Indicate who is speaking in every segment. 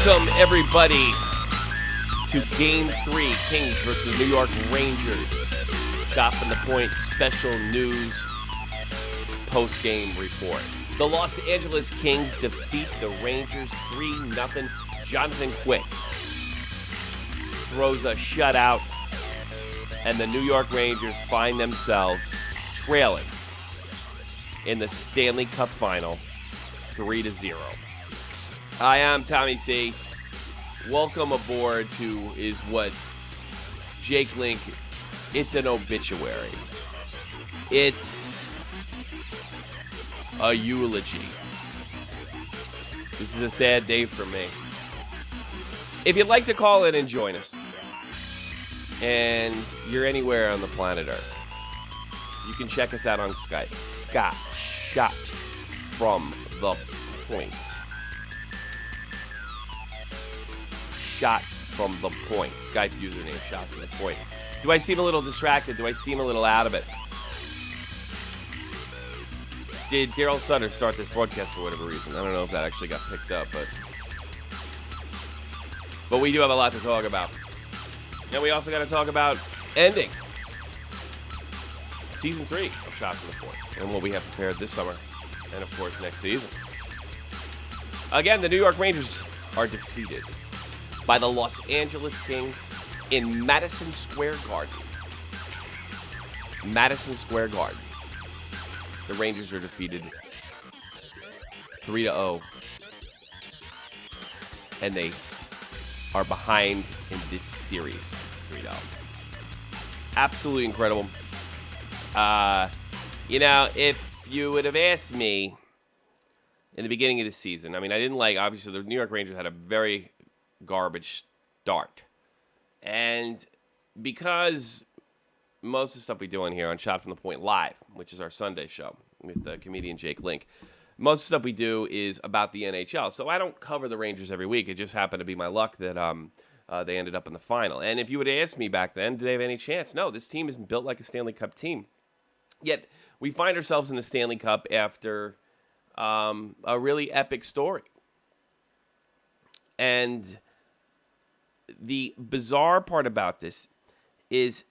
Speaker 1: Welcome, everybody, to Game 3, Kings versus New York Rangers. Shot from the Point special news post-game report. The Los Angeles Kings defeat the Rangers 3-0. Jonathan Quick throws a shutout, and the New York Rangers find themselves trailing in the Stanley Cup Final 3-0. Hi, I'm Tommy C. Welcome aboard to is what Jake Link, it's an obituary. It's a eulogy. This is a sad day for me. If you'd like to call in and join us, and you're anywhere on the planet Earth, you can check us out on Skype. Shot from the Point. Shot from the Point. Skype username, Shot from the Point. Do I seem a little distracted? Do I seem a little out of it? Did Daryl Sutter start this broadcast for whatever reason? I don't know if that actually got picked up, but we do have a lot to talk about. And we also got to talk about ending Season 3 of Shots from the Point and what we have prepared this summer and, of course, next season. Again, the New York Rangers are defeated by the Los Angeles Kings in Madison Square Garden. Madison Square Garden. The Rangers are defeated 3-0. And they are behind in this series 3-0. Absolutely incredible. If you would have asked me in the beginning of the season, I didn't obviously, the New York Rangers had a very garbage start. And because most of the stuff we do on here on Shot from the Point Live, which is our Sunday show with comedian Jake Link, most of the stuff we do is about the NHL. So I don't cover the Rangers every week. It just happened to be my luck that they ended up in the final. And if you would have asked me back then, do they have any chance? No, this team isn't built like a Stanley Cup team. Yet we find ourselves in the Stanley Cup after a really epic story. And the bizarre part about this is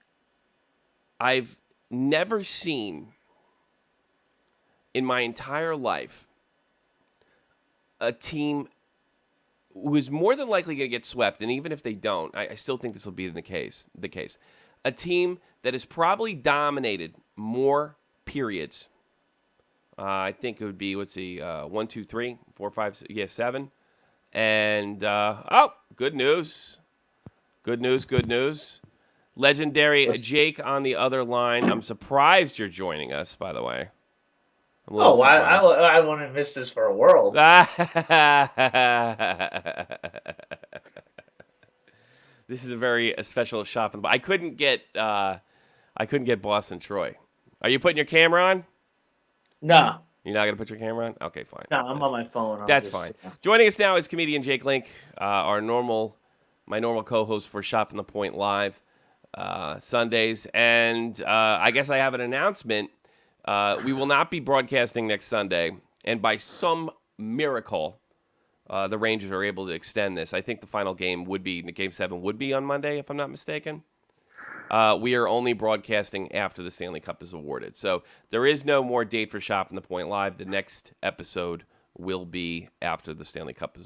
Speaker 1: I've never seen in my entire life a team who is more than likely going to get swept, and even if they don't, I still think this will be the case. A team that has probably dominated more periods. I think it would be, 1, 2, 3, 4, 5, 7. And, good news. Good news. Legendary Jake on the other line. I'm surprised you're joining us, by the way.
Speaker 2: I wouldn't miss this for a world.
Speaker 1: This is a very special shot. I couldn't get Boston Troy. Are you putting your camera on?
Speaker 2: No.
Speaker 1: You're not going to put your camera on? Okay, fine.
Speaker 2: No, I'm on my phone.
Speaker 1: That's fine. Joining us now is comedian Jake Link, my normal co-host for Shot from the Point Live Sundays. And I guess I have an announcement. We will not be broadcasting next Sunday. And by some miracle, the Rangers are able to extend this. I think the final game Game 7 would be on Monday, if I'm not mistaken. We are only broadcasting after the Stanley Cup is awarded. So there is no more date for Shot from the Point Live. The next episode will be after the Stanley Cup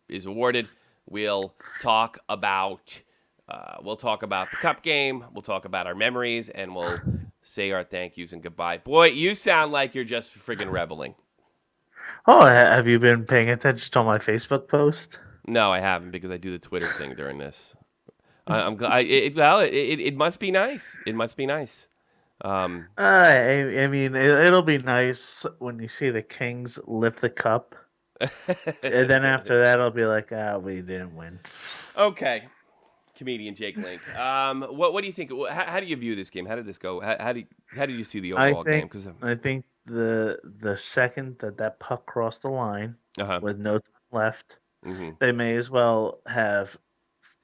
Speaker 1: is awarded. We'll talk about the Cup game. We'll talk about our memories, and we'll say our thank yous and goodbye. Boy, you sound like you're just friggin' reveling.
Speaker 2: Oh, have you been paying attention to my Facebook post?
Speaker 1: No, I haven't, because I do the Twitter thing during this. It must be nice. It must be nice.
Speaker 2: It'll be nice when you see the Kings lift the cup, and then after that, it'll be like, we didn't win.
Speaker 1: Okay, comedian Jake Link. What do you think? How do you view this game? How did this go? How did you see the overall game?
Speaker 2: I think the second that puck crossed the line with no time left, they may as well have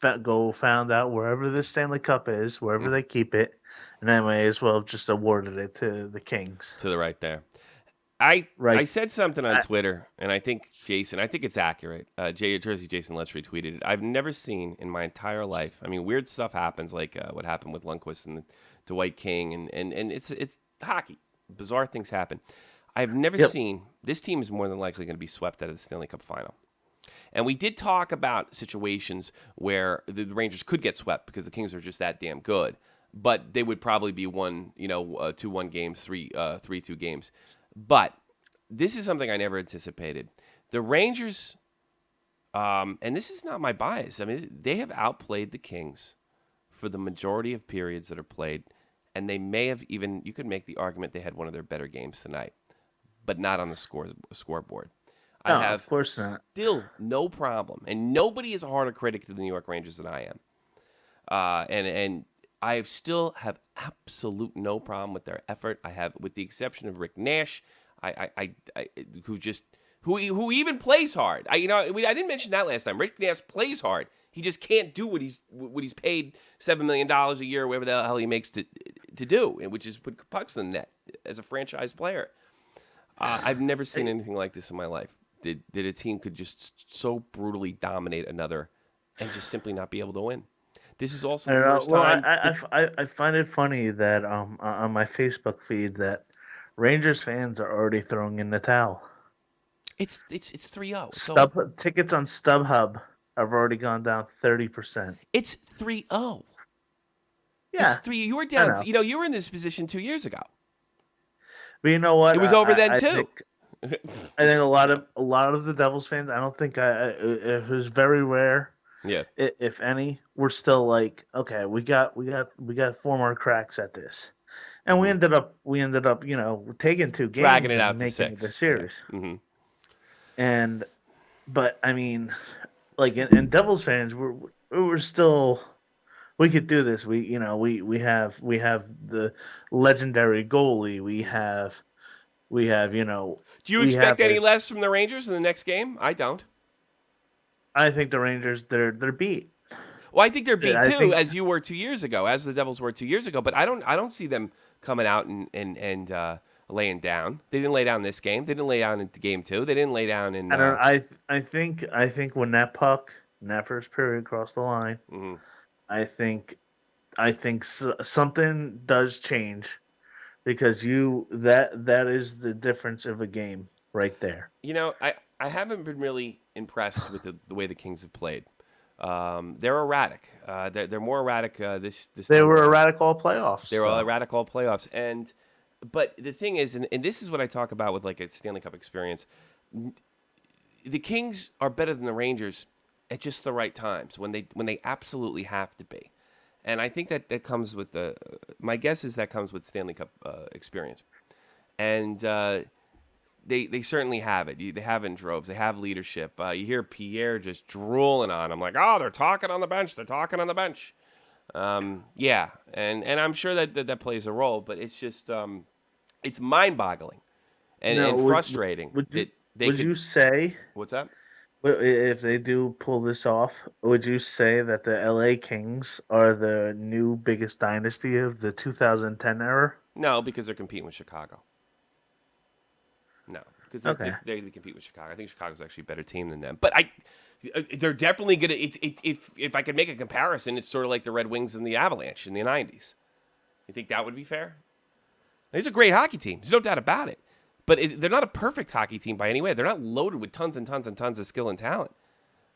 Speaker 2: found out wherever the Stanley Cup is, wherever they keep it, and they may as well have just awarded it to the Kings.
Speaker 1: To the right there. I said something on Twitter, and I think Jason, I think it's accurate. Jersey Jason Let's retweeted it. I've never seen in my entire life. I mean, weird stuff happens, like what happened with Lundqvist and Dwight King, and it's hockey. Bizarre things happen. I've never seen this team is more than likely going to be swept out of the Stanley Cup final. And we did talk about situations where the Rangers could get swept because the Kings are just that damn good, but they would probably be 2-1 games, 3-2 games. But this is something I never anticipated. The Rangers, and this is not my bias. I mean, they have outplayed the Kings for the majority of periods that are played, and they may have even, you could make the argument they had one of their better games tonight, but not on the scoreboard.
Speaker 2: No,
Speaker 1: I have
Speaker 2: of course not.
Speaker 1: Still no problem, and nobody is a harder critic to the New York Rangers than I am. And I still have absolute no problem with their effort. I have, with the exception of Rick Nash, who even plays hard. I didn't mention that last time. Rick Nash plays hard. He just can't do what he's paid $7 million a year, or whatever the hell he makes to do, which is put pucks in the net as a franchise player. I've never seen anything like this in my life. That a team could just so brutally dominate another and just simply not be able to win. This is also the first time.
Speaker 2: I find it funny that on my Facebook feed that Rangers fans are already throwing in the towel.
Speaker 1: It's 3-0.
Speaker 2: Tickets on StubHub have already gone down 30%.
Speaker 1: It's 3-0.
Speaker 2: Yeah,
Speaker 1: it's 3. You were down. You were in this position 2 years ago.
Speaker 2: But you know what?
Speaker 1: It was over then too.
Speaker 2: I think a lot of the Devils fans. I don't think it was very rare.
Speaker 1: Yeah.
Speaker 2: If any, we're still like, okay, we got 4 more cracks at this, and we ended up taking 2 games,
Speaker 1: dragging it out
Speaker 2: and making
Speaker 1: to 6.
Speaker 2: the series.
Speaker 1: Yeah.
Speaker 2: Mm-hmm. But I mean, like in Devils fans, we're still. We could do this. We have the legendary goalie. We have.
Speaker 1: Do you expect any less from the Rangers in the next game? I don't.
Speaker 2: I think the Rangers they're beat.
Speaker 1: Well, I think they're beat too, as you were 2 years ago, as the Devils were 2 years ago. But I don't see them coming out and laying down. They didn't lay down this game. They didn't lay down in game 2. They didn't lay down in.
Speaker 2: I think when that puck in that first period crossed the line,
Speaker 1: mm-hmm.
Speaker 2: I think something does change. Because that is the difference of a game right there.
Speaker 1: I haven't been really impressed with the way the Kings have played. They're erratic. They're more erratic this
Speaker 2: They were erratic all playoffs.
Speaker 1: They were all erratic all playoffs. But the thing is, and this is what I talk about with like a Stanley Cup experience, the Kings are better than the Rangers at just the right times when they absolutely have to be. And I think that comes with my guess is that comes with Stanley Cup experience. And they certainly have it. They have it in droves. They have leadership. You hear Pierre just drooling on them like, oh, they're talking on the bench. They're talking on the bench. Yeah, and I'm sure that plays a role, but it's just it's mind-boggling and frustrating.
Speaker 2: Would you say?
Speaker 1: What's that?
Speaker 2: If they do pull this off, would you say that the LA Kings are the new biggest dynasty of the 2010 era?
Speaker 1: No, because they're competing with Chicago. No, because they compete with Chicago. I think Chicago's actually a better team than them. But they're definitely going to – if I could make a comparison, it's sort of like the Red Wings and the Avalanche in the 90s. You think that would be fair? It's a great hockey team. There's no doubt about it. But they're not a perfect hockey team by any way. They're not loaded with tons and tons and tons of skill and talent.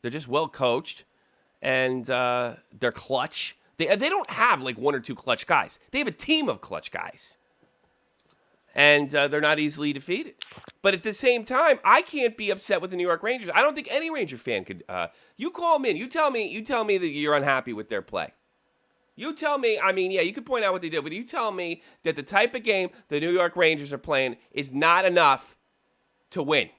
Speaker 1: They're just well coached, and they're clutch. They don't have like 1 or 2 clutch guys. They have a team of clutch guys, and they're not easily defeated. But at the same time, I can't be upset with the New York Rangers. I don't think any Ranger fan could. You call them in. You tell me that you're unhappy with their play. You tell me, I mean, yeah, you could point out what they did, but you tell me that the type of game the New York Rangers are playing is not enough to win.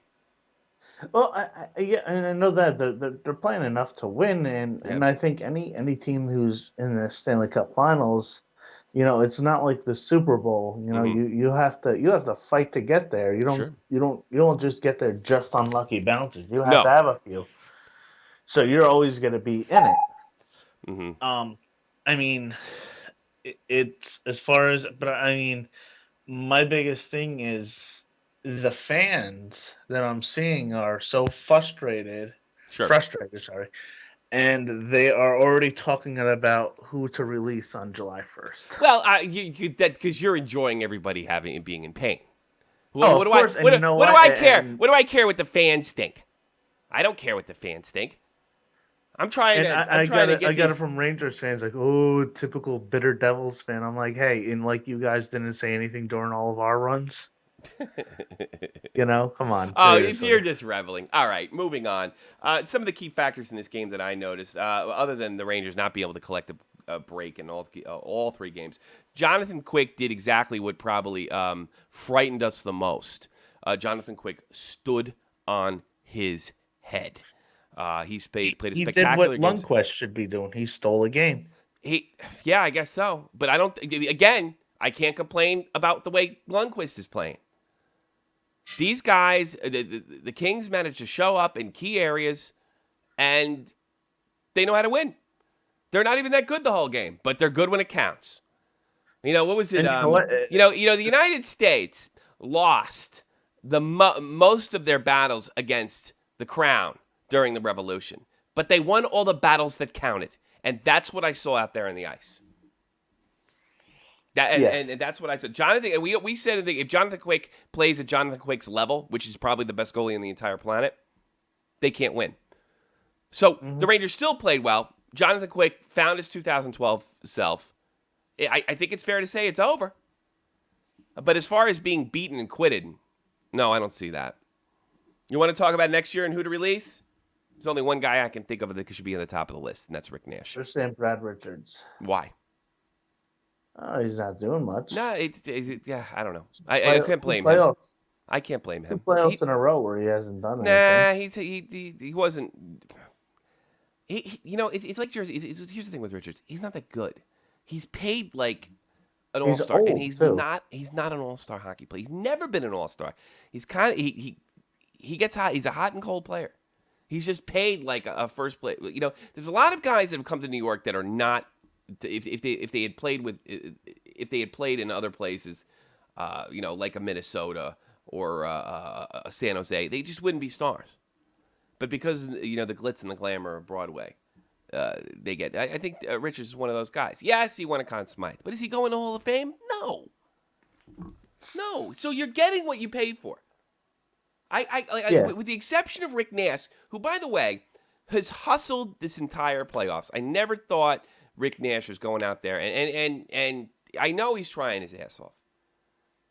Speaker 2: Well, I know that they're playing enough to win, and I think any team who's in the Stanley Cup Finals, it's not like the Super Bowl. You have to fight to get there. You don't just get there just on lucky bounces. You have to have a few. So you're always going to be in it.
Speaker 1: Mm-hmm.
Speaker 2: I mean, it's as far as, but I mean, my biggest thing is the fans that I'm seeing are so frustrated, sorry, and they are already talking about who to release on July 1st.
Speaker 1: Well, because you're enjoying everybody being in pain.
Speaker 2: Of course, and you know
Speaker 1: what do I care? What do I care what the fans think? I don't care what the fans think. I got
Speaker 2: it from Rangers fans, like, oh, typical bitter Devils fan. I'm like, hey, and like you guys didn't say anything during all of our runs. Come on.
Speaker 1: Oh, you're just reveling. All right, moving on. Some of the key factors in this game that I noticed, other than the Rangers not being able to collect a break in all 3 games, Jonathan Quick did exactly what probably frightened us the most. Jonathan Quick stood on his head. He's played a spectacular game.
Speaker 2: He did what Lundqvist should be doing. He stole a game.
Speaker 1: Yeah, I guess so. But I can't complain about the way Lundqvist is playing. These guys, the Kings managed to show up in key areas, and they know how to win. They're not even that good the whole game, but they're good when it counts. What was it? The United States lost the most of their battles against the Crown during the Revolution, but they won all the battles that counted, and that's what I saw out there on the ice. And that's what I said. Jonathan, and we said if Jonathan Quick plays at Jonathan Quick's level, which is probably the best goalie on the entire planet, they can't win. So the Rangers still played well. Jonathan Quick found his 2012 self. I think it's fair to say it's over. But as far as being beaten and quitted, no, I don't see that. You want to talk about next year and who to release? There's only one guy I can think of that should be on the top of the list, and that's Rick Nash.
Speaker 2: You're saying Brad Richards.
Speaker 1: Why?
Speaker 2: Oh, he's not doing much.
Speaker 1: No, I don't know. I can't blame him. I can't blame him.
Speaker 2: 2 playoffs in a row where he hasn't done
Speaker 1: anything. He wasn't. It's like Jersey. Here's the thing with Richards. He's not that good. He's paid like an all-star, and he's not an all-star hockey player. He's never been an all-star. He's kind of he gets hot. He's a hot and cold player. He's just paid like a first place. There's a lot of guys that have come to New York that are not. If they had played in other places, like a Minnesota or a San Jose, they just wouldn't be stars. But because the glitz and the glamour of Broadway, they get. I think Richards is one of those guys. Yes, he won a Conn Smythe, but is he going to Hall of Fame? No. So you're getting what you paid for. With the exception of Rick Nash, who, by the way, has hustled this entire playoffs. I never thought Rick Nash was going out there, and I know he's trying his ass off,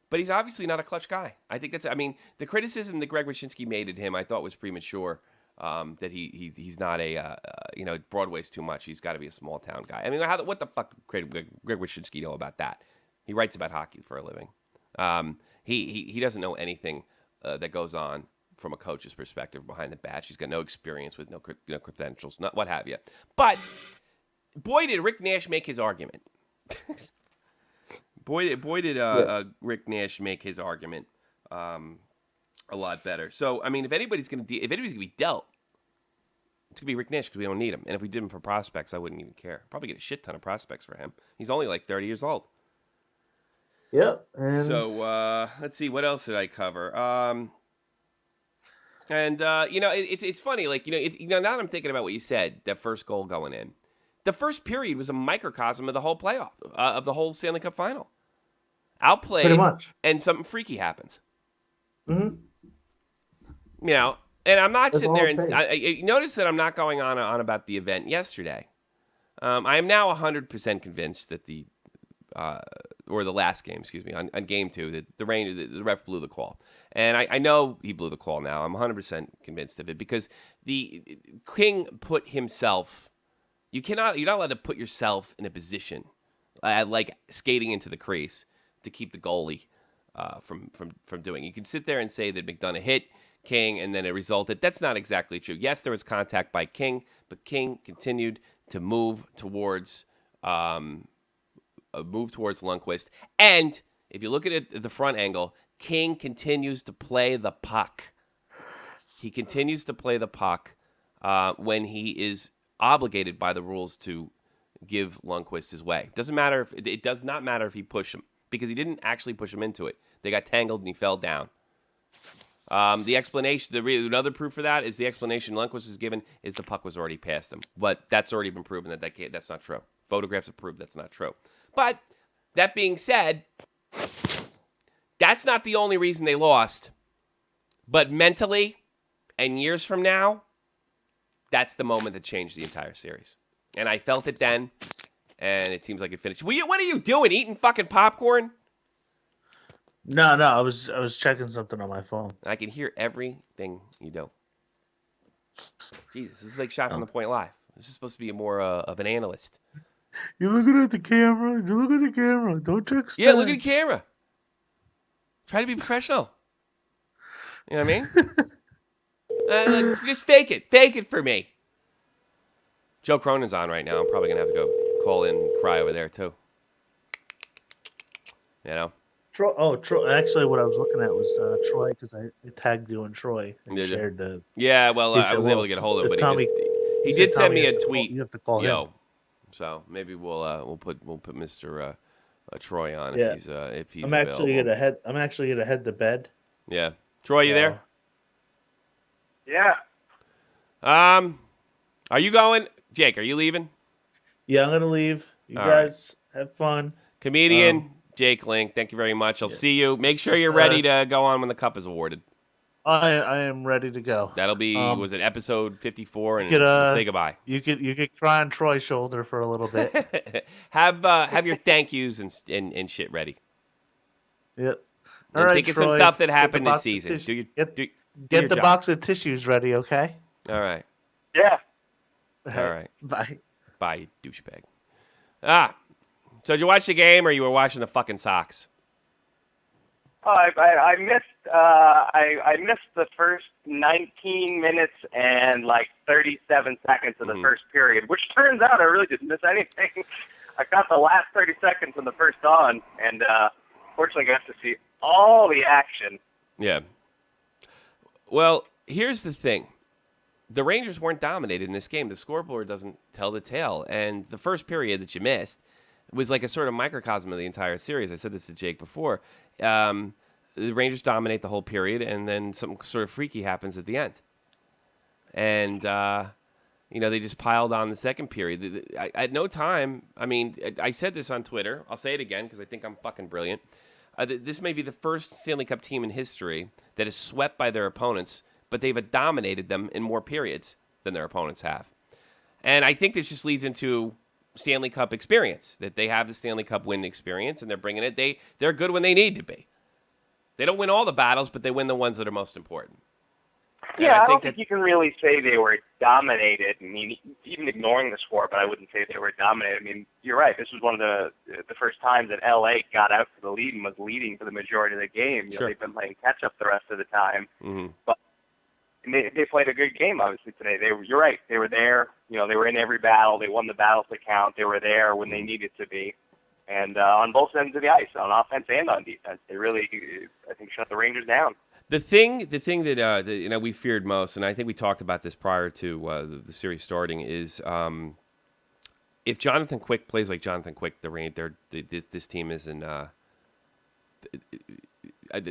Speaker 1: but he's obviously not a clutch guy. I think the criticism that Greg Wyshynski made at him, I thought was premature. That he's not Broadway's too much. He's got to be a small town guy. I mean, what the fuck Greg Wyshynski know about that? He writes about hockey for a living. He doesn't know anything that goes on from a coach's perspective behind the badge. He's got no experience with no credentials, not what have you. But boy, did Rick Nash make his argument. Boy did Rick Nash make his argument a lot better. So, I mean, if anybody's gonna be dealt, it's gonna be Rick Nash because we don't need him. And if we did him for prospects, I wouldn't even care. Probably get a shit ton of prospects for him. He's only like 30 years old.
Speaker 2: Yep.
Speaker 1: So let's see, what else did I cover? It's funny, like now that I'm thinking about what you said, that first goal going in. The first period was a microcosm of the whole playoff, of the whole Stanley Cup final. Outplayed, pretty much, and something freaky happens.
Speaker 2: Mm-hmm.
Speaker 1: And I'm not sitting there and I notice that I'm not going on about the event yesterday. I am now 100% convinced that the last game, on game 2, that the ref blew the call. And I know he blew the call now. I'm 100% convinced of it because the King put himself. You're not allowed to put yourself in a position like skating into the crease to keep the goalie from doing. You can sit there and say that McDonough hit King and then it resulted. That's not exactly true. Yes, there was contact by King, but King continued to move towards Lundqvist. And if you look at it at the front angle, King continues to play the puck. He continues to play the puck when he is obligated by the rules to give Lundqvist his way. It does not matter if he pushed him because he didn't actually push him into it. They got tangled and he fell down. The explanation, another proof for that is the explanation Lundqvist was given is the puck was already past him. But that's already been proven that's not true. Photographs have proved that's not true. But that being said, that's not the only reason they lost. But mentally, and years from now, that's the moment that changed the entire series. And I felt it then, and it seems like it finished. What are you doing? Eating fucking popcorn?
Speaker 2: No, I was checking something on my phone.
Speaker 1: I can hear everything you do. Jesus, this is like Shot from the Point Live. This is supposed to be more of an analyst.
Speaker 2: You're looking at the camera. You look at the camera. Don't check stats.
Speaker 1: Yeah, look at the camera. Try to be professional. You know what I mean? Just fake it. Fake it for me. Joe Cronin's on right now. I'm probably going to have to go call in and cry over there, too. You know?
Speaker 2: Troy. Actually, what I was looking at was Troy, because I tagged you and Troy and shared the.
Speaker 1: Yeah, well, I wasn't able to get a hold of him, but he did send me a tweet.
Speaker 2: You have to call him.
Speaker 1: So maybe we'll put Mr. Troy on if he's
Speaker 2: I'm
Speaker 1: available.
Speaker 2: I'm actually gonna head to bed.
Speaker 1: Yeah, Troy, you there?
Speaker 3: Yeah.
Speaker 1: Are you going, Jake? Are you leaving?
Speaker 2: Yeah, I'm gonna leave. You guys have fun.
Speaker 1: Comedian Jake Link, thank you very much. I'll see you. Make sure you're ready to go on when the cup is awarded.
Speaker 2: I am ready to go.
Speaker 1: That'll be was it episode 54, and we'll say goodbye.
Speaker 2: You could cry on Troy's shoulder for a little bit.
Speaker 1: have your thank yous and shit ready.
Speaker 2: Yep.
Speaker 1: All right, think of some stuff that happened this season.
Speaker 2: Get the box of tissues ready, okay?
Speaker 1: All right.
Speaker 3: Yeah.
Speaker 1: All right.
Speaker 2: Bye.
Speaker 1: Bye, you douchebag. So did you watch the game, or you were watching the fucking Sox?
Speaker 3: Oh, I missed the first 19 minutes and like 37 seconds of the first period, which turns out I really didn't miss anything. I got the last 30 seconds in the first on, and fortunately got to see all the action.
Speaker 1: Yeah. Well, here's the thing. The Rangers weren't dominated in this game. The scoreboard doesn't tell the tale. And the first period that you missed was like a sort of microcosm of the entire series. I said this to Jake before. The Rangers dominate the whole period, and then something sort of freaky happens at the end. And, they just piled on the second period. At no time, I said this on Twitter. I'll say it again because I think I'm fucking brilliant. This may be the first Stanley Cup team in history that is swept by their opponents, but they've dominated them in more periods than their opponents have. And I think this just leads into Stanley Cup experience, that they have the Stanley Cup win experience, and they're bringing it. They're good when they need to be. They don't win all the battles, but they win the ones that are most important.
Speaker 3: Yeah, I don't think you can really say they were dominated. I mean, even ignoring the score, but I wouldn't say they were dominated. I mean, you're right. This was one of the first times that L.A. got out to the lead and was leading for the majority of the game.
Speaker 1: Sure.
Speaker 3: They've been playing catch-up the rest of the time.
Speaker 1: Mm-hmm.
Speaker 3: But they played a good game, obviously, today. You're right. They were there. They were in every battle. They won the battles that count. They were there when they needed to be. And on both ends of the ice, on offense and on defense, they really, I think, shut the Rangers down.
Speaker 1: The thing that we feared most, and I think we talked about this prior to the series starting, is if Jonathan Quick plays like Jonathan Quick, this team is in. The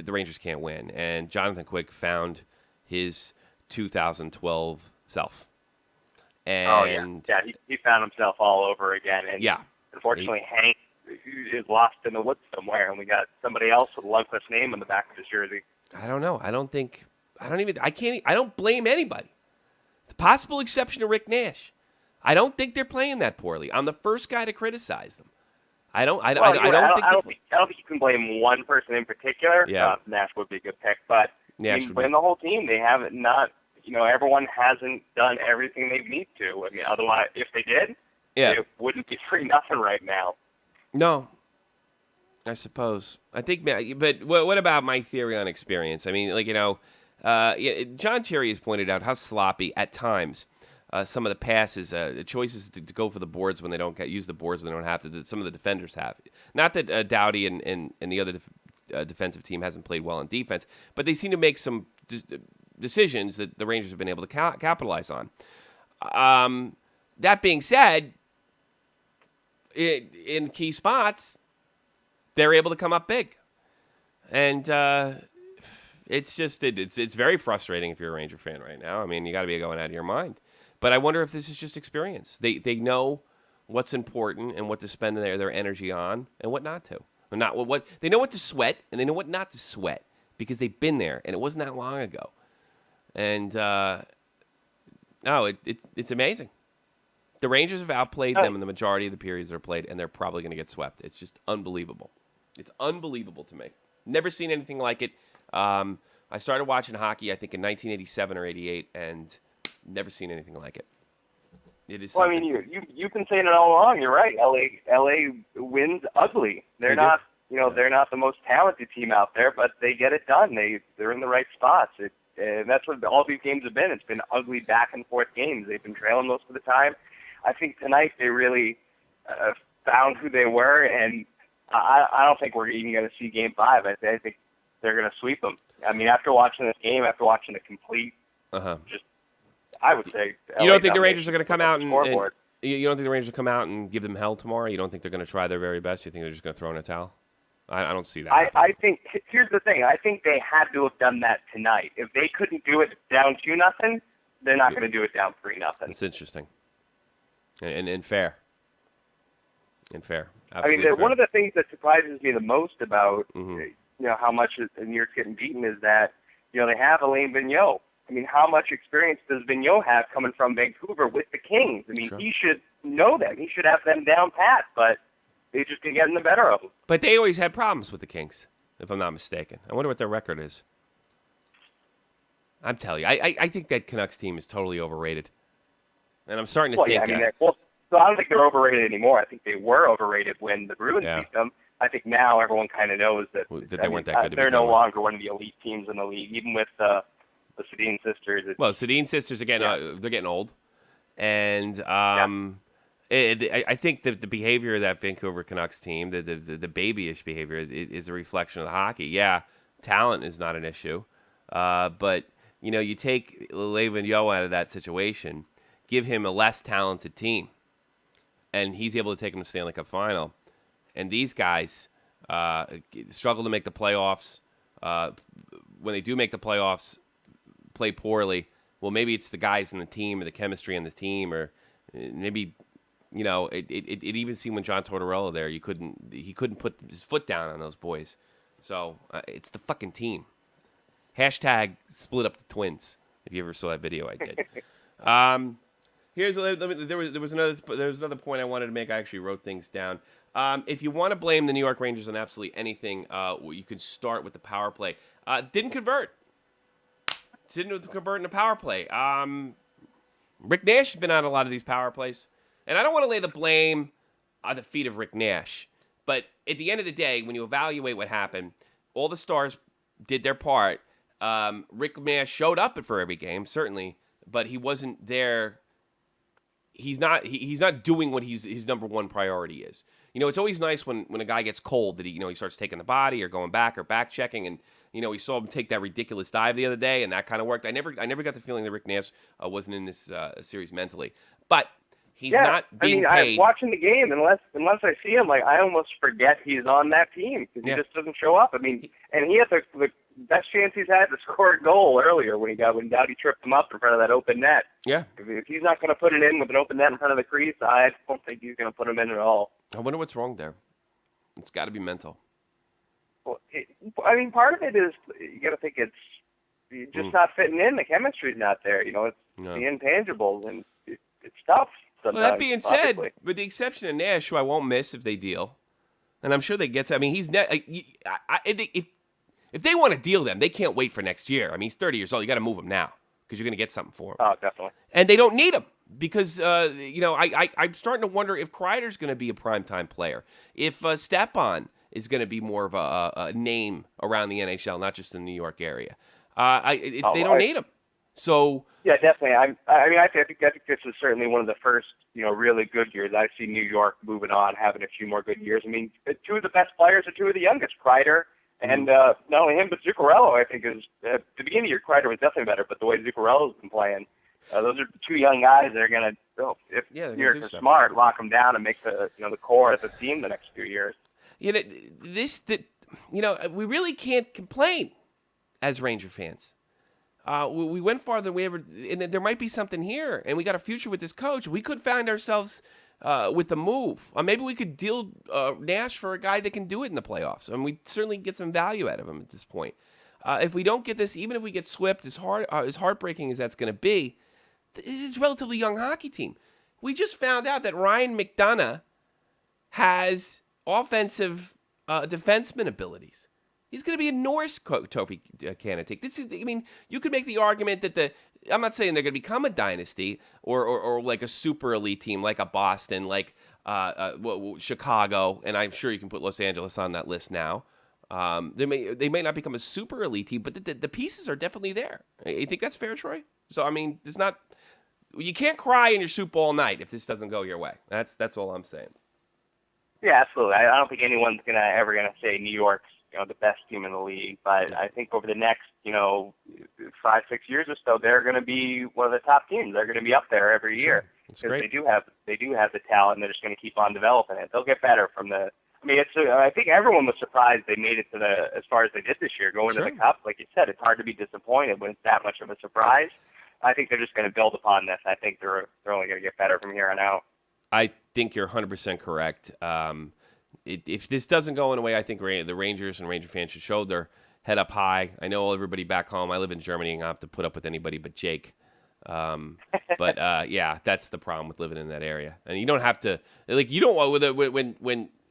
Speaker 1: Rangers can't win, and Jonathan Quick found his 2012 self. And
Speaker 3: he found himself all over again. And
Speaker 1: yeah,
Speaker 3: unfortunately, Hank is lost in the woods somewhere, and we got somebody else with Lundqvist's name on the back of his jersey.
Speaker 1: I don't know. I don't blame anybody. The possible exception of Rick Nash. I don't think they're playing that poorly. I'm the first guy to criticize them. I don't think
Speaker 3: you can blame one person in particular.
Speaker 1: Yeah.
Speaker 3: Nash would be a good pick, but blame the whole team. They haven't everyone hasn't done everything they need to. I mean, otherwise, if they did, they wouldn't be 3-0 right now.
Speaker 1: No. I suppose. I think, but what about my theory on experience? I mean, John Terry has pointed out how sloppy at times some of the passes, the choices to go for the boards when they don't use the boards when they don't have to, that some of the defenders have. Not that Doughty and the other defensive team hasn't played well on defense, but they seem to make some decisions that the Rangers have been able to capitalize on. That being said, in key spots, they're able to come up big. And It's just it's very frustrating if you're a Ranger fan right now. I mean, you got to be going out of your mind. But I wonder if this is just experience. They know what's important and what to spend their energy on and what not to. Or not what they know what to sweat and they know what not to sweat because they've been there and it wasn't that long ago. And it's amazing. The Rangers have outplayed them in the majority of the periods they're played, and they're probably going to get swept. It's just unbelievable. It's unbelievable to me. Never seen anything like it. I started watching hockey, I think, in 1987 or 88, and never seen anything like it. It is.
Speaker 3: Well, I mean, you've been saying it all along. You're right. LA wins ugly. They're not the most talented team out there, but they get it done. They're in the right spots. And that's what all these games have been. It's been ugly back and forth games. They've been trailing most of the time. I think tonight they really found who they were, and I don't think we're even going to see Game 5. I think they're going to sweep them. I mean, after watching this game, after watching the complete, I would say.
Speaker 1: You don't think the Rangers are going to come out and you don't think the Rangers will come out and give them hell tomorrow? You don't think they're going to try their very best? You think they're just going to throw in a towel? I don't see that.
Speaker 3: I think here's the thing. I think they had to have done that tonight. If they couldn't do it down 2-0, they're not going to do it down 3-0.
Speaker 1: It's interesting. And fair. And fair.
Speaker 3: Absolutely. I mean, one of the things that surprises me the most about how much New York's getting beaten is that they have Alain Vigneault. I mean, how much experience does Vigneault have coming from Vancouver with the Kings? I mean, He should know them. He should have them down pat, but they just can get in the better of them.
Speaker 1: But they always had problems with the Kings, if I'm not mistaken. I wonder what their record is. I'm telling you, I think that Canucks team is totally overrated. And I'm starting to think...
Speaker 3: Yeah, so I don't think they're overrated anymore. I think they were overrated when the Bruins beat them. I think now everyone kind of knows that
Speaker 1: they weren't that good.
Speaker 3: They're no longer one of the elite teams in the league, even with the Sedin sisters.
Speaker 1: Well, Sedin sisters, again, they're getting old. And I think the behavior of that Vancouver Canucks team, the babyish behavior, is a reflection of the hockey. Yeah, talent is not an issue. But, you take Alain Vigneault out of that situation, give him a less talented team, and he's able to take them to the Stanley Cup final. And these guys struggle to make the playoffs. When they do make the playoffs, play poorly. Well, maybe it's the guys in the team or the chemistry in the team, or maybe it even seemed when John Tortorella there, he couldn't put his foot down on those boys. So it's the fucking team. Hashtag split up the Twins. If you ever saw that video, I did. There was another point I wanted to make. I actually wrote things down. If you want to blame the New York Rangers on absolutely anything, you could start with the power play. Didn't convert in the power play. Rick Nash has been on a lot of these power plays. And I don't want to lay the blame on the feet of Rick Nash. But at the end of the day, when you evaluate what happened, all the stars did their part. Rick Nash showed up for every game, certainly, but he wasn't there. He's not doing what his number one priority is. It's always nice when a guy gets cold that he starts taking the body or going back or back checking, and we saw him take that ridiculous dive the other day, and that kind of worked. I never got the feeling that Rick Nash wasn't in this series mentally, but he's not being paid.
Speaker 3: I'm watching the game, unless I see him, I almost forget he's on that team because he just doesn't show up. I mean, and he had the best chance he's had to score a goal earlier when Doughty tripped him up in front of that open net.
Speaker 1: Yeah.
Speaker 3: If he's not going to put it in with an open net in front of the crease, I don't think he's going to put him in at all.
Speaker 1: I wonder what's wrong there. It's got to be mental.
Speaker 3: Well, part of it is you got to think it's just not fitting in. The chemistry's not there. It's the intangibles, and it's tough.
Speaker 1: Well, that being said, with the exception of Nash, who I won't miss if they deal, and I'm sure they get. I mean, if they want to deal them, they can't wait for next year. I mean, he's 30 years old. You got to move him now because you're going to get something for him.
Speaker 3: Oh, definitely.
Speaker 1: And they don't need him because I'm starting to wonder if Kreider's going to be a primetime player, if Stepan is going to be more of a name around the NHL, not just in the New York area. They don't need him. So
Speaker 3: yeah, definitely. I think this is certainly one of the first really good years. I see New York moving on, having a few more good years. I mean, two of the best players are two of the youngest, Kreider. And not only him, but Zuccarello, I think, is at the beginning of your Kreider was definitely better, but the way Zuccarello's been playing, those are two young guys that are going to, if New York is smart, lock them down and make the core of the team the next few years.
Speaker 1: We really can't complain. as Ranger fans. We went farther than we ever, and there might be something here, and we got a future with this coach. We could find ourselves with the move. Maybe we could deal Nash for a guy that can do it in the playoffs, and we certainly get some value out of him at this point. If we don't get this, even if we get swept, as heartbreaking as that's going to be, it's a relatively young hockey team. We just found out that Ryan McDonough has offensive defenseman abilities. He's going to be a Norris Trophy candidate. You could make the argument that I'm not saying they're going to become a dynasty or like a super elite team, like a Boston, like Chicago, and I'm sure you can put Los Angeles on that list now. They may not become a super elite team, but the pieces are definitely there. You think that's fair, Troy? So you can't cry in your soup all night if this doesn't go your way. That's all I'm saying.
Speaker 3: Yeah, absolutely. I don't think anyone's ever gonna say New York's the best team in the league, but I think over the next 5-6 years or so, they're going to be one of the top teams. They're going to be up there every year because they do have the talent, and they're just going to keep on developing it. They'll get better from the. I think everyone was surprised they made it to as far as they did this year, going to the Cup. Like you said, it's hard to be disappointed when it's that much of a surprise. I think they're just going to build upon this. I think they're only going to get better from here on out.
Speaker 1: I think you're 100% correct. If this doesn't go in a way, I think the Rangers and Ranger fans should show their head up high. I know everybody back home. I live in Germany, and I have to put up with anybody but Jake. Yeah, that's the problem with living in that area. And you don't have to you don't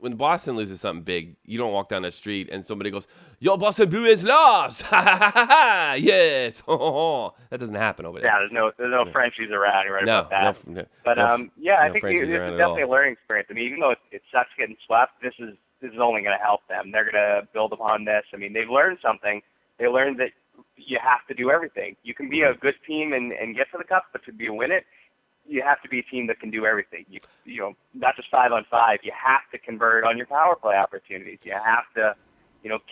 Speaker 1: when Boston loses something big, you don't walk down the street and somebody goes, "Yo, Boston Blue is lost!" Yes, that doesn't happen over there.
Speaker 3: Yeah, there's no Frenchies around. You're right about that. I think it's definitely a learning experience. Even though it sucks getting swept, this is only going to help them. They're going to build upon this. They've learned something. They learned that you have to do everything. You can be a good team and get to the Cup, but to win it, you have to be a team that can do everything. You not just 5-on-5. You have to convert on your power play opportunities. You have to,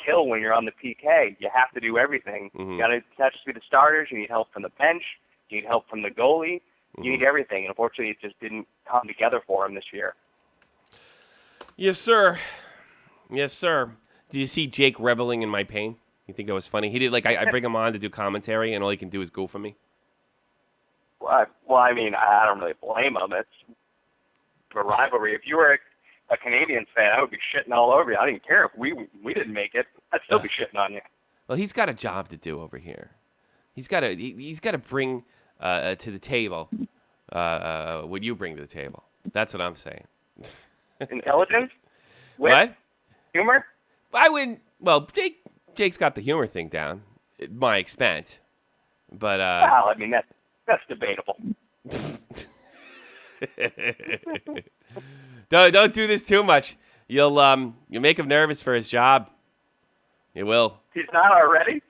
Speaker 3: kill when you're on the PK. You have to do everything.
Speaker 1: Mm-hmm.
Speaker 3: You got to not just be the starters. You need help from the bench. You need help from the goalie.
Speaker 1: Mm-hmm.
Speaker 3: You need everything. And unfortunately, it just didn't come together for him this year.
Speaker 1: Yes, sir. Yes, sir. Did you see Jake reveling in my pain? You think that was funny? He did I bring him on to do commentary, and all he can do is goof on me.
Speaker 3: Well, I don't really blame him. It's a rivalry. If you were a Canadians fan, I would be shitting all over you. I didn't care if we didn't make it. I'd still be shitting on you.
Speaker 1: Well, he's got a job to do over here. He's got to bring to the table what you bring to the table. That's what I'm saying.
Speaker 3: Intelligence? Wit?
Speaker 1: What?
Speaker 3: Humor?
Speaker 1: I wouldn't. Well, Jake's got the humor thing down at my expense, but
Speaker 3: well, that's debatable.
Speaker 1: Don't do this too much. You'll make him nervous for his job. You will.
Speaker 3: He's not already?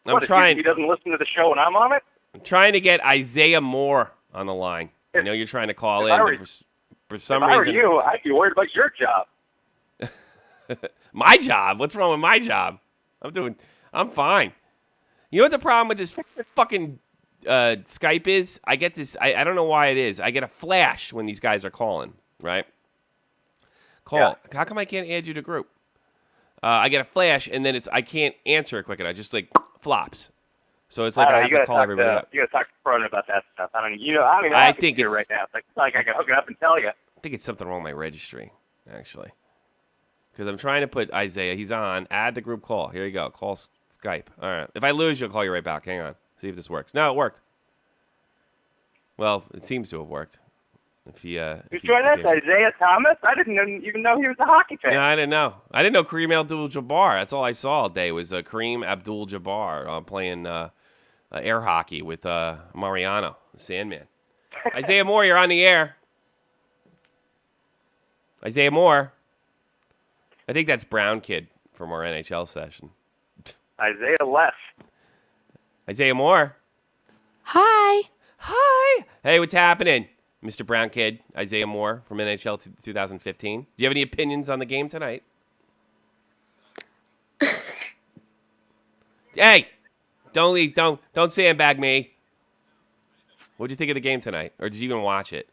Speaker 1: I'm trying.
Speaker 3: He doesn't listen to the show when I'm on it?
Speaker 1: I'm trying to get Isaiah Moore on the line. I know you're trying to call in, but for some reason.
Speaker 3: If I were you, I'd be worried about your job.
Speaker 1: My job? What's wrong with my job? I'm fine. You know what the problem with this fucking Skype is? I get this. I don't know why it is. I get a flash when these guys are calling, right?
Speaker 3: Yeah.
Speaker 1: How come I can't add you to group? I get a flash, and then I can't answer it quick enough. Just flops. So it's I have to call everybody up.
Speaker 3: You got to talk to Cornin about that stuff. I think it's right now. It's like I can hook it up and tell you.
Speaker 1: I think it's something wrong with my registry, actually. Because I'm trying to put Isaiah. He's on. Add the group call. Here you go. Call Skype. All right. If I lose, you'll call you right back. Hang on. See if this works. No, it worked. Well, it seems to have worked. Who's
Speaker 3: joining us? Isaiah Thomas? I didn't even know he was a hockey fan.
Speaker 1: No, I didn't know. I didn't know Kareem Abdul-Jabbar. That's all I saw all day was Kareem Abdul-Jabbar playing air hockey with Mariano, the Sandman. Isaiah Moore, you're on the air. Isaiah Moore. I think that's Brown Kid from our NHL session.
Speaker 3: Isaiah left.
Speaker 1: Isaiah Moore.
Speaker 4: Hi.
Speaker 1: Hi. Hey, what's happening? Mr. Brown Kid, Isaiah Moore from NHL 2015. Do you have any opinions on the game tonight? Hey, don't sandbag me. What did you think of the game tonight? Or did you even watch it?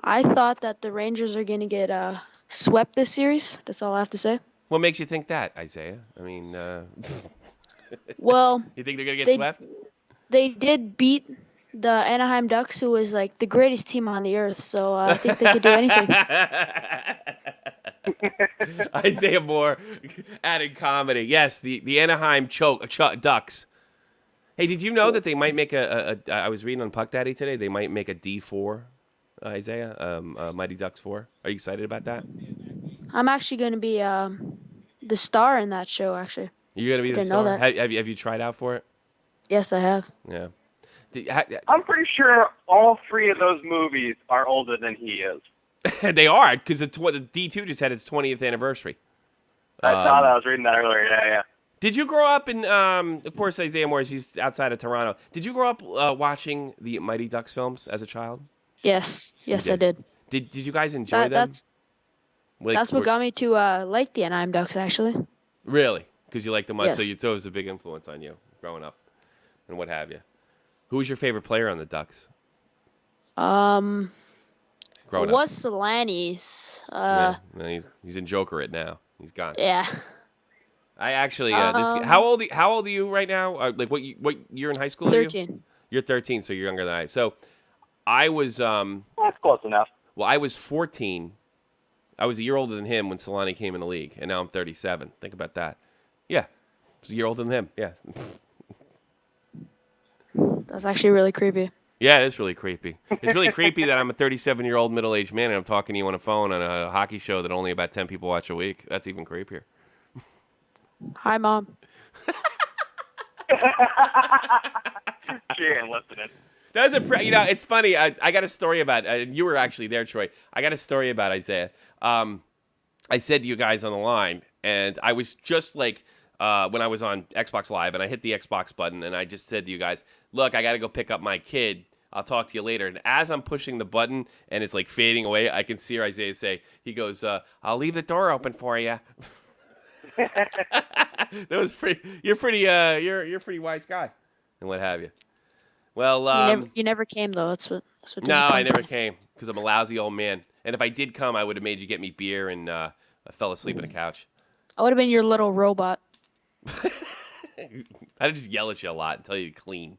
Speaker 4: I thought that the Rangers are going to get swept this series. That's all I have to say.
Speaker 1: What makes you think that, Isaiah?
Speaker 4: Well,
Speaker 1: you think they're gonna get swept?
Speaker 4: They did beat the Anaheim Ducks, who was like the greatest team on the earth. So I think they could do anything.
Speaker 1: Isaiah Moore added comedy. Yes, the Anaheim Ducks. Hey, did you know that they might make I was reading on Puck Daddy today. They might make a D4, Isaiah, Mighty Ducks 4. Are you excited about that?
Speaker 4: I'm actually going to be the star in that show. Actually,
Speaker 1: You're gonna be the star. Have you tried out for it?
Speaker 4: Yes, I have.
Speaker 1: Yeah.
Speaker 3: I'm pretty sure all 3 of those movies are older than he is.
Speaker 1: They are, because the D2 just had its 20th anniversary.
Speaker 3: I thought I was reading that earlier. Yeah.
Speaker 1: Did you grow up in, of course, Isaiah Moore, he's outside of Toronto. Did you grow up watching the Mighty Ducks films as a child?
Speaker 4: Yes, I did.
Speaker 1: Did you guys enjoy them?
Speaker 4: That's what got me to like the Anaheim Ducks, actually.
Speaker 1: Really? Because you liked them much,
Speaker 4: Yes.
Speaker 1: so it was a big influence on you growing up and what have you. Who was your favorite player on the Ducks?
Speaker 4: Growing
Speaker 1: up.
Speaker 4: Was Stanley's.
Speaker 1: No, he's in Joker it now. He's gone.
Speaker 4: Yeah.
Speaker 1: I actually, how old are you right now? Like what year in high school
Speaker 4: 13.
Speaker 1: are you? You're 13, so you're younger than I. So I was
Speaker 3: That's close enough.
Speaker 1: Well, I was 14. I was a year older than him when Solani came in the league, and now I'm 37. Think about that. Yeah, I was a year older than him. Yeah.
Speaker 4: That's actually really creepy.
Speaker 1: Yeah, it is really creepy. It's really creepy that I'm a 37-year-old middle-aged man and I'm talking to you on a phone on a hockey show that only about 10 people watch a week. That's even creepier.
Speaker 4: Hi, Mom.
Speaker 3: She ain't listening.
Speaker 1: That's it's funny. I got a story about. You were actually there, Troy. I got a story about Isaiah. I said to you guys on the line, and I was just like when I was on Xbox Live, and I hit the Xbox button, and I just said to you guys, "Look, I got to go pick up my kid. I'll talk to you later." And as I'm pushing the button, and it's like fading away, I can see Isaiah say, "He goes, I'll leave the door open for you." That was pretty. You're pretty. You're a pretty wise guy, and what have you. Well,
Speaker 4: you never came though. That's what
Speaker 1: no, I never came because I'm a lousy old man. And if I did come, I would have made you get me beer, and I fell asleep on the couch.
Speaker 4: I would have been your little robot.
Speaker 1: I'd just yell at you a lot and tell you to clean.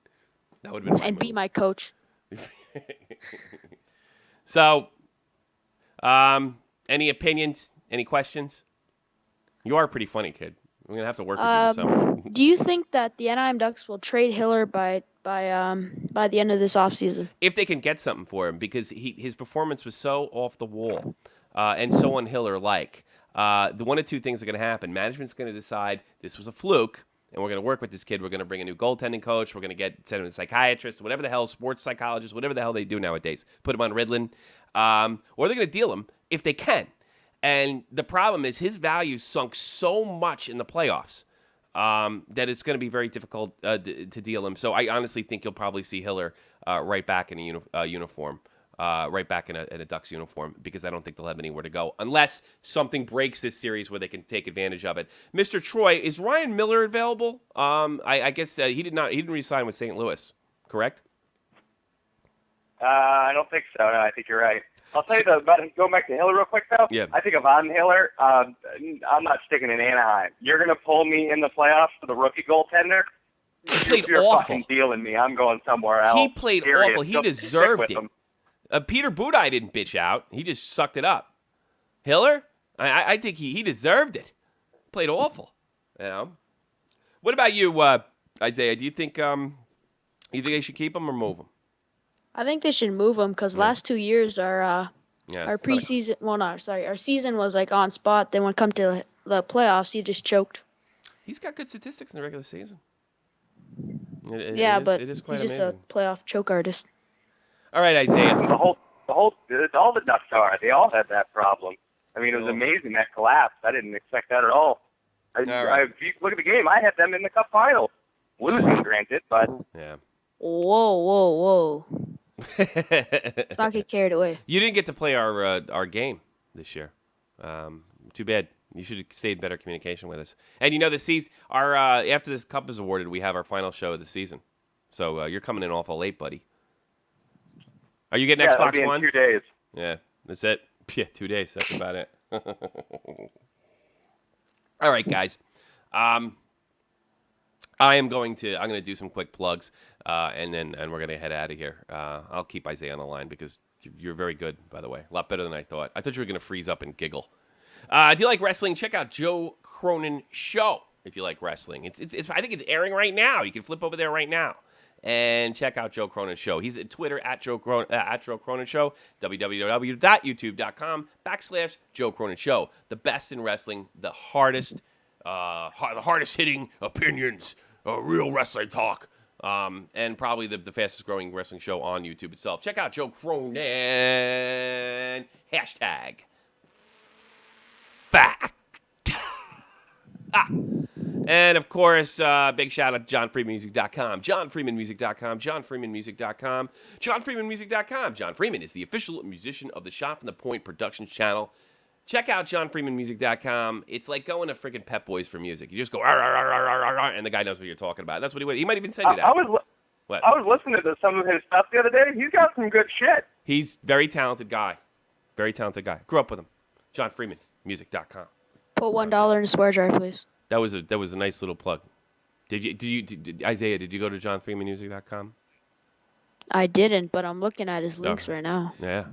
Speaker 1: That would have been my
Speaker 4: and
Speaker 1: move.
Speaker 4: be my coach.
Speaker 1: So, any opinions? Any questions? You are a pretty funny kid. We're gonna have to work with you this summer.
Speaker 4: Do you think that the Anaheim Ducks will trade Hiller by the end of this offseason?
Speaker 1: If they can get something for him, because his performance was so off the wall and so on Hiller-like. The one of two things are going to happen. Management's going to decide this was a fluke, and we're going to work with this kid. We're going to bring a new goaltending coach. We're going to send him a psychiatrist, whatever the hell, sports psychologist, whatever the hell they do nowadays. Put him on Ritalin. Or they're going to deal him if they can. And the problem is his value sunk so much in the playoffs that it's going to be very difficult to deal him. So I honestly think you'll probably see Hiller right back in a uniform, right back in a Ducks uniform, because I don't think they'll have anywhere to go unless something breaks this series where they can take advantage of it. Mr. Troy, is Ryan Miller available? I guess he didn't re-sign with St. Louis, correct?
Speaker 3: I don't think so. No, I think you're right. I'll tell you going back to Hiller real quick, though.
Speaker 1: Yeah.
Speaker 3: I think if I'm Hiller, I'm not sticking in Anaheim. You're going to pull me in the playoffs for the rookie goaltender?
Speaker 1: He played
Speaker 3: You're
Speaker 1: awful.
Speaker 3: fucking dealing me. I'm going somewhere else.
Speaker 1: He played
Speaker 3: Serious.
Speaker 1: awful. He
Speaker 3: Don't
Speaker 1: deserved
Speaker 3: stick with
Speaker 1: it.
Speaker 3: him.
Speaker 1: Peter Budaj didn't bitch out. He just sucked it up. Hiller, I think he deserved it. Played awful. You know. What about you, Isaiah? Do you think they should keep him or move him?
Speaker 4: I think they should move him because last 2 years our preseason. Our season was like on spot. Then when it come to the playoffs, he just choked.
Speaker 1: He's got good statistics in the regular season.
Speaker 4: But
Speaker 1: it is quite
Speaker 4: he's just
Speaker 1: amazing.
Speaker 4: a playoff choke artist.
Speaker 1: All right, Isaiah.
Speaker 3: All the Ducks are. They all had that problem. I mean, it was amazing, that collapse. I didn't expect that at all.
Speaker 1: Right.
Speaker 3: If you look at the game, I had them in the Cup final. Losing, granted, but...
Speaker 1: Yeah.
Speaker 4: Whoa. Let's not get carried away.
Speaker 1: You didn't get to play our game this year. Too bad. You should have stayed in better communication with us. And the season, after this cup is awarded, we have our final show of the season. So you're coming in awful late, buddy. Are you getting
Speaker 3: that'll
Speaker 1: Xbox
Speaker 3: be in
Speaker 1: One?
Speaker 3: 2 days.
Speaker 1: Yeah, that's it. Yeah, 2 days. That's about it. All right, guys. I'm going to do some quick plugs, and we're going to head out of here. I'll keep Isaiah on the line because you're very good, by the way. A lot better than I thought. I thought you were going to freeze up and giggle. Do you like wrestling? Check out Joe Cronin Show if you like wrestling. It's I think it's airing right now. You can flip over there right now and check out Joe Cronin Show. He's at Twitter at Joe Cronin Show, www.youtube.com/Joe Cronin Show. The best in wrestling, the hardest hitting opinions, real wrestling talk, and probably the fastest growing wrestling show on YouTube itself. Check out Joe Cronin. #fact. And, of course, big shout out to JohnFreemanMusic.com. JohnFreemanMusic.com. JohnFreemanMusic.com. JohnFreemanMusic.com. John Freeman is the official musician of the Shot from the Point Productions channel. Check out JohnFreemanMusic.com. It's like going to freaking Pep Boys for music. You just go, and the guy knows what you're talking about. That's what he might even send you that.
Speaker 3: I was listening to some of his stuff the other day. He's got some good shit.
Speaker 1: He's very talented guy. Very talented guy. Grew up with him. JohnFreemanMusic.com.
Speaker 4: Put $1 in a swear jar, please.
Speaker 1: That was a nice little plug. Isaiah, did you go to JohnFreemanMusic.com?
Speaker 4: I didn't, but I'm looking at his links right now.
Speaker 1: Yeah.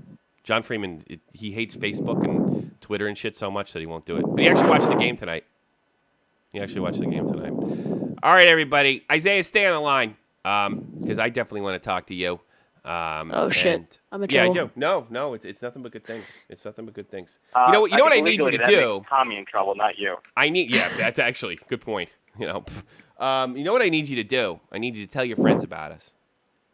Speaker 1: John Freeman, he hates Facebook and Twitter and shit so much that he won't do it. But he actually watched the game tonight. All right, everybody. Isaiah, stay on the line because I definitely want to talk to you.
Speaker 4: Oh, shit. I'm in trouble.
Speaker 1: Yeah, I do. No, it's nothing but good things. You know what I need you to do?
Speaker 3: Tommy in trouble, not you.
Speaker 1: That's actually a good point. You know what I need you to do? I need you to tell your friends about us.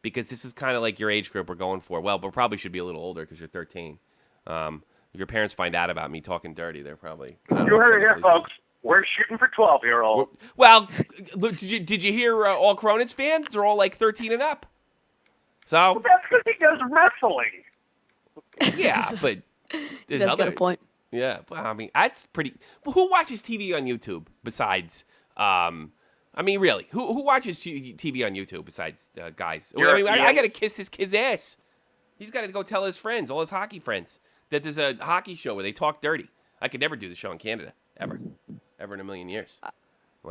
Speaker 1: Because this is kind of like your age group we're going for. Well, but probably should be a little older because you're 13. If your parents find out about me talking dirty, they're probably...
Speaker 3: You heard it here, folks. We're shooting for 12-year-olds.
Speaker 1: Well, look, did you hear all Cronin's fans? They're all like 13 and up. So...
Speaker 3: Well, that's because he does wrestling.
Speaker 1: Yeah, but...
Speaker 4: He does get a point.
Speaker 1: Yeah, well, I mean, that's pretty... Well, who watches TV on YouTube besides... I mean, really, who watches TV on YouTube besides guys? I got to kiss this kid's ass. He's got to go tell his friends, all his hockey friends, that there's a hockey show where they talk dirty. I could never do the show in Canada, ever in a million years.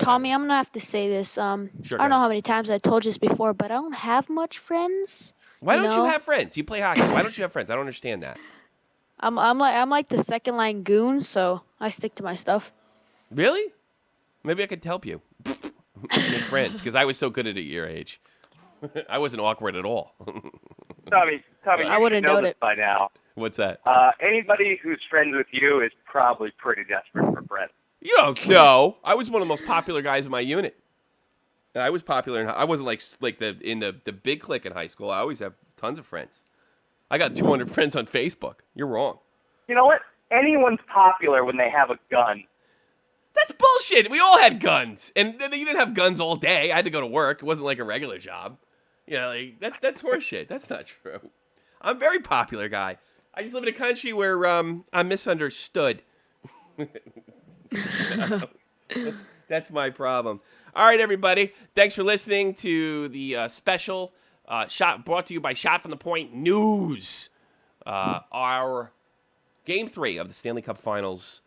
Speaker 4: Tommy, I'm going to have to say this.
Speaker 1: Sure,
Speaker 4: I don't know how many times I told you this before, but I don't have much friends.
Speaker 1: Why don't you have friends? You play hockey. Why don't you have friends? I don't understand that.
Speaker 4: I'm like the second line goon, so I stick to my stuff.
Speaker 1: Really? Maybe I could help you. Make friends, because I was so good at your age. I wasn't awkward at all.
Speaker 3: Tommy,
Speaker 4: I wouldn't know
Speaker 3: this by now.
Speaker 1: What's that?
Speaker 3: Anybody who's friends with you is probably pretty desperate for friends.
Speaker 1: You don't know. I was one of the most popular guys in my unit. I was popular. I wasn't like in the big clique in high school. I always have tons of friends. I got 200 friends on Facebook. You're wrong.
Speaker 3: You know what? Anyone's popular when they have a gun.
Speaker 1: That's bullshit. We all had guns. And you didn't have guns all day. I had to go to work. It wasn't like a regular job. You know, that's horseshit. That's not true. I'm a very popular guy. I just live in a country where I'm misunderstood. That's my problem. All right, everybody. Thanks for listening to the special shot brought to you by Shot from the Point News. Our Game 3 of the Stanley Cup Finals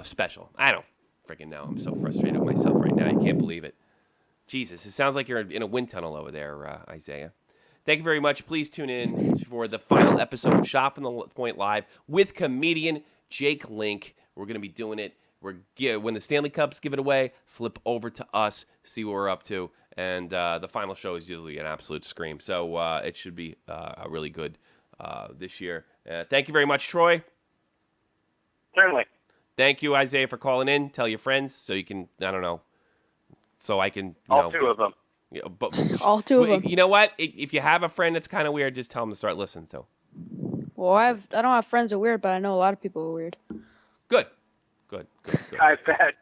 Speaker 1: special. I don't freaking know. I'm so frustrated with myself right now. I can't believe it. Jesus, it sounds like you're in a wind tunnel over there, Isaiah. Thank you very much. Please tune in for the final episode of Shot from the Point Live with comedian Jake Link. We're going to be doing it. When the Stanley Cups give it away, flip over to us, see what we're up to. And the final show is usually an absolute scream. So it should be really good this year. Thank you very much, Troy.
Speaker 3: Certainly.
Speaker 1: Thank you, Isaiah, for calling in. Tell your friends so you can, I don't know, so I can,
Speaker 3: all two of them.
Speaker 1: Yeah, but,
Speaker 4: all two of them.
Speaker 1: You know what? If you have a friend that's kind of weird, just tell them to start listening to.
Speaker 4: Well, I don't have friends that are weird, but I know a lot of people are weird.
Speaker 1: Good.
Speaker 3: I bet.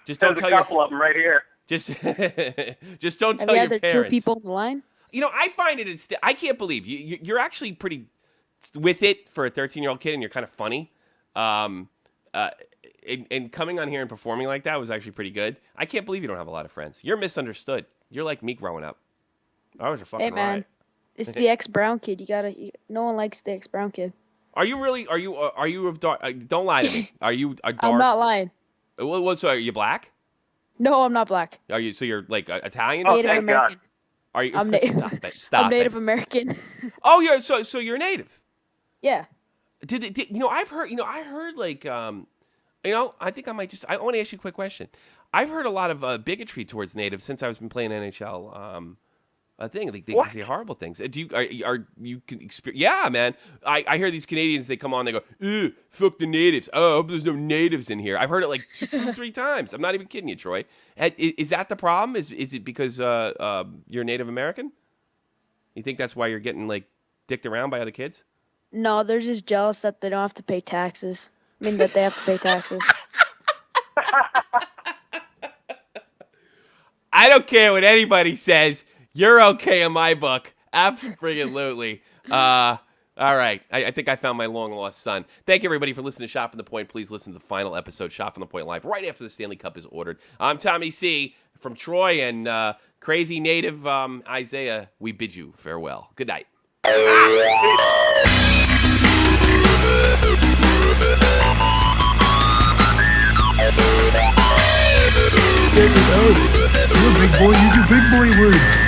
Speaker 1: Just don't
Speaker 3: There's
Speaker 1: tell
Speaker 3: a couple of them right here.
Speaker 1: Just don't tell your parents.
Speaker 4: Have you had 2 people on the line?
Speaker 1: You know, I find it. I can't believe you're actually pretty with it for a 13-year-old kid, and you're kind of funny. And coming on here and performing like that was actually pretty good. I can't believe you don't have a lot of friends. You're misunderstood. You're like me growing up. I was a fucking
Speaker 4: Hey, man.
Speaker 1: riot.
Speaker 4: It's the ex-brown kid. No one likes the ex-brown kid.
Speaker 1: Are you really? Are you of dark? Don't lie to me. Are you a dark?
Speaker 4: I'm not lying.
Speaker 1: So are you black?
Speaker 4: No, I'm not black.
Speaker 1: Are you? So you're like Italian?
Speaker 3: Oh,
Speaker 4: Native
Speaker 3: thank
Speaker 4: American.
Speaker 3: God.
Speaker 1: Are you?
Speaker 4: I'm
Speaker 1: Stop it! Stop
Speaker 4: I'm Native
Speaker 1: it.
Speaker 4: American.
Speaker 1: Oh, yeah. So you're native.
Speaker 4: Yeah.
Speaker 1: I've heard. I heard like I think I might just. I want to ask you a quick question. I've heard a lot of bigotry towards natives since I've been playing NHL. Thing they say horrible things. Do you are you can experience? Yeah, man. I hear these Canadians. They come on. They go, "Ew, fuck the natives." Oh, I hope there's no natives in here. I've heard it like 2, 3 times. I'm not even kidding you, Troy. Is that the problem? Is it because you're Native American? You think that's why you're getting like dicked around by other kids?
Speaker 4: No, they're just jealous that they don't have to pay taxes. I mean, that they have to pay taxes.
Speaker 1: I don't care what anybody says. You're okay in my book. Absolutely. All right. I think I found my long-lost son. Thank you, everybody, for listening to Shot from the Point. Please listen to the final episode, Shot from the Point Live, right after the Stanley Cup is ordered. I'm Tommy C. from Troy and crazy native Isaiah. We bid you farewell. Good night.
Speaker 5: You're a big boy. Use your big boy words.